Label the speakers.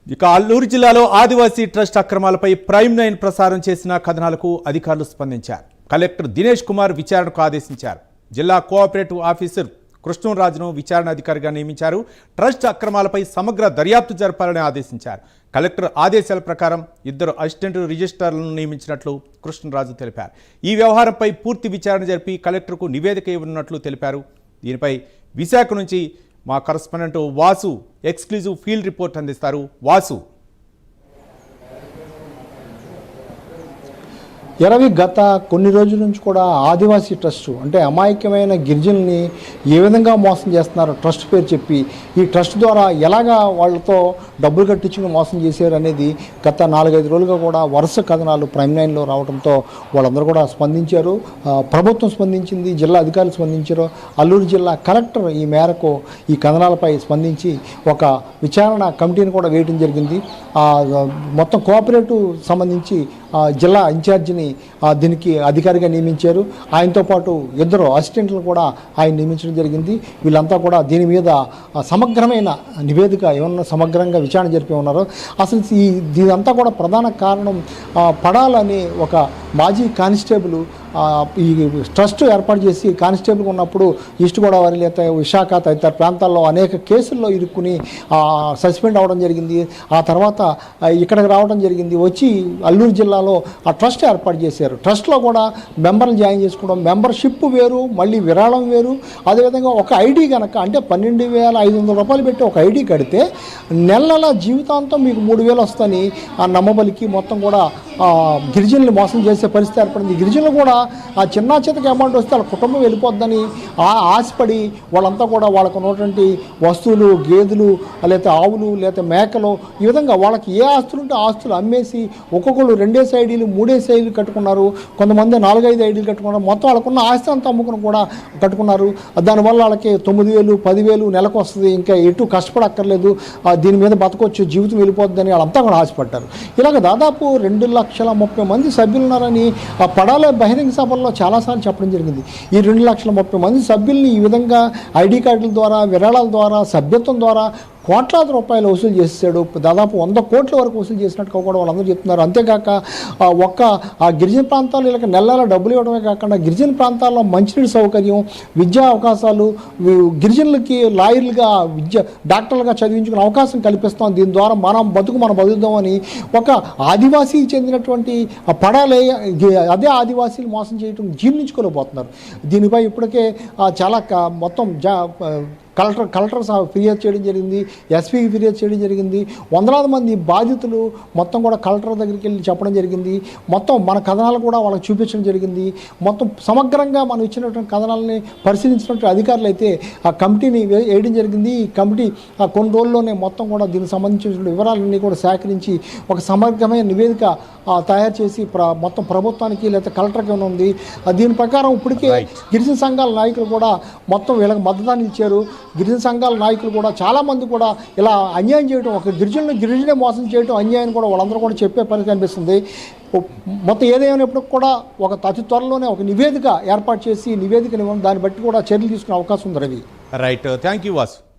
Speaker 1: ఇక అల్లూరు జిల్లాలో ఆదివాసీ trust అక్రమాలపై prime 9 ప్రసారం చేసిన కథనాలకు అధికారులు స్పందించారు. కలెక్టర్ దినేష్ కుమార్ విచారణకు ఆదేశించారు. జిల్లా కోఆపరేటివ్ ఆఫీసర్ కృష్ణరాజును విచారణ అధికారిగా నియమించారు. ట్రస్ట్ అక్రమాలపై సమగ్ర దర్యాప్తు జరపాలని ఆదేశించారు. కలెక్టర్ ఆదేశాల ప్రకారం 2 అసిస్టెంట్ రిజిస్ట్రార్లను నియమించినట్లు కృష్ణరాజు తెలిపారు. ఈ వ్యవహారంపై పూర్తి విచారణ జరిపి కలెక్టర్కు నివేదిక ఇవ్వనున్నట్లు తెలిపారు. దీనిపై విశాఖ నుంచి మా correspondent Vasu exclusive field report అందిస్తారు. వాసు,
Speaker 2: గత కొన్ని రోజుల నుంచి కూడా ఆదివాసీ ట్రస్ట్ అంటే అమాయకమైన గిరిజనుల్ని ఏ విధంగా మోసం చేస్తున్నారో ట్రస్ట్ పేరు చెప్పి ఈ ట్రస్ట్ ద్వారా ఎలాగా వాళ్ళతో డబ్బులు కట్టించుకుని మోసం చేశారు అనేది గత 4-5 రోజులుగా కూడా వరుస కథనాలు ప్రైమ్ 9లో రావడంతో వాళ్ళందరూ కూడా స్పందించారు. ప్రభుత్వం స్పందించింది, జిల్లా అధికారులు స్పందించారు. అల్లూరు జిల్లా కలెక్టర్ ఈ మేరకు ఈ కథనాలపై స్పందించి ఒక విచారణ కమిటీని కూడా వేయడం జరిగింది. మొత్తం కోఆపరేటివ్ సంబంధించి జిల్లా ఇన్ఛార్జిని దీనికి అధికారిగా నియమించారు. ఆయనతో పాటు 2 అసిస్టెంట్లను కూడా ఆయన నియమించడం జరిగింది. వీళ్ళంతా కూడా దీని మీద సమగ్రమైన నివేదిక ఏమన్నా సమగ్రంగా విచారణ జరిపి ఉన్నారు. అసలు దీనంతా కూడా ప్రధాన కారణం పడాలని ఒక మాజీ కానిస్టేబుల్ ఈ ట్రస్ట్ ఏర్పాటు చేసి కానిస్టేబుల్గా ఉన్నప్పుడు ఈస్ట్ గోదావరి లేదా విశాఖ తదితర ప్రాంతాల్లో అనేక కేసుల్లో ఇరుక్కుని సస్పెండ్ అవ్వడం జరిగింది. ఆ తర్వాత ఇక్కడికి రావడం జరిగింది. వచ్చి అల్లూరు జిల్లాలో ఆ ట్రస్ట్ ఏర్పాటు చేశారు. ట్రస్ట్లో కూడా మెంబర్లు జాయిన్ చేసుకోవడం, మెంబర్షిప్ వేరు, మళ్ళీ విరాళం వేరు. అదేవిధంగా ఒక ఐడి కనుక అంటే 12,500 రూపాయలు పెట్టి ఒక ఐడి కడితే నెల జీవితాంతం మీకు 3,000 వస్తుందని నమ్మబలికి మొత్తం కూడా గిరిజనులు మోసం చేసే పరిస్థితి ఏర్పడింది. గిరిజనులు కూడా ఆ చిన్న చితక అమౌంట్ వస్తే వాళ్ళ కుటుంబం వెళ్ళిపోద్దని ఆశపడి వాళ్ళంతా కూడా వాళ్ళకు ఉన్నటువంటి వస్తువులు, గేదెలు, లేకపోతే ఆవులు, లేకపోతే మేకలు, ఈ విధంగా వాళ్ళకి ఏ ఆస్తులు ఉంటే ఆస్తులు అమ్మేసి ఒక్కొక్కరు 2 ఐడీలు 3 ఐడీలు కట్టుకున్నారు. కొంతమంది 4-5 ఐడీలు కట్టుకున్నారు. మొత్తం వాళ్ళకున్న ఆస్తి అంతా అమ్ముకుని కూడా కట్టుకున్నారు. దానివల్ల వాళ్ళకి 9,000, 10,000 నెలకు వస్తుంది. ఇంకా ఎటు కష్టపడక్కర్లేదు, దీని మీద బతకొచ్చు, జీవితం వెళ్ళిపోద్దని వాళ్ళంతా కూడా ఆశపడ్డారు. ఇలాగ దాదాపు 2,30,000 మంది సభ్యులు ఉన్నారని ఆ పడాల బహిరంగ సభల్లో చాలాసార్లు చెప్పడం జరిగింది. ఈ 2,30,000 మంది సభ్యుల్ని ఈ విధంగా ఐడి కార్డుల ద్వారా, విరాళాల ద్వారా, సభ్యత్వం ద్వారా కోట్లాది రూపాయలు వసూలు చేశాడు. దాదాపు 100 కోట్ల వరకు వసూలు చేసినట్టుగా కూడా వాళ్ళందరూ చెప్తున్నారు. అంతేకాక ఆ గిరిజన ప్రాంతాల్లో వీళ్ళకి నెల డబ్బులు ఇవ్వడమే కాకుండా గిరిజన ప్రాంతాల్లో మంచినీటి సౌకర్యం, విద్యా అవకాశాలు, గిరిజనులకి లాయర్లుగా డాక్టర్లుగా చదివించుకునే అవకాశం కల్పిస్తాం. దీని ద్వారా మనం బతుకుదామని ఒక ఆదివాసీకి చెందినటువంటి పడాలే అదే ఆదివాసీలు మోసం చేయడం జీర్ణించుకోలేకపోతున్నారు. దీనిపై ఇప్పటికే చాలా మొత్తం కలెక్టర్ ఫిర్యాదు చేయడం జరిగింది, ఎస్పీకి ఫిర్యాదు చేయడం జరిగింది. వందలాది మంది బాధితులు మొత్తం కూడా కలెక్టర్ దగ్గరికి వెళ్ళి చెప్పడం జరిగింది. మొత్తం మన కథనాలు కూడా వాళ్ళకి చూపించడం జరిగింది. మొత్తం సమగ్రంగా మనం ఇచ్చినటువంటి కథనాలని పరిశీలించినటువంటి అధికారులు అయితే ఆ కమిటీని వేయడం జరిగింది. ఈ కమిటీ కొన్ని రోజుల్లోనే మొత్తం కూడా దీనికి సంబంధించిన వివరాలన్నీ కూడా సేకరించి ఒక సమగ్రమైన నివేదిక తయారు చేసి మొత్తం ప్రభుత్వానికి లేదా కలెక్టర్కి ఉంది. దీని ప్రకారం ఇప్పటికే గిరిజన సంఘాల నాయకులు కూడా మొత్తం వీళ్ళకి మద్దతుని ఇచ్చారు. గిరిజన సంఘాల నాయకులు కూడా చాలామంది కూడా ఇలా అన్యాయం చేయడం, ఒక గిరిజనే మోసం చేయడం అన్యాయం కూడా వాళ్ళందరూ కూడా చెప్పే పని కనిపిస్తుంది. మొత్తం ఏదేమైనప్పుడు కూడా అతి త్వరలోనే ఒక నివేదిక ఏర్పాటు చేసి నివేదికని దాన్ని బట్టి కూడా చర్యలు తీసుకునే అవకాశం ఉంది. Ravi,
Speaker 1: right, thank you Vasu.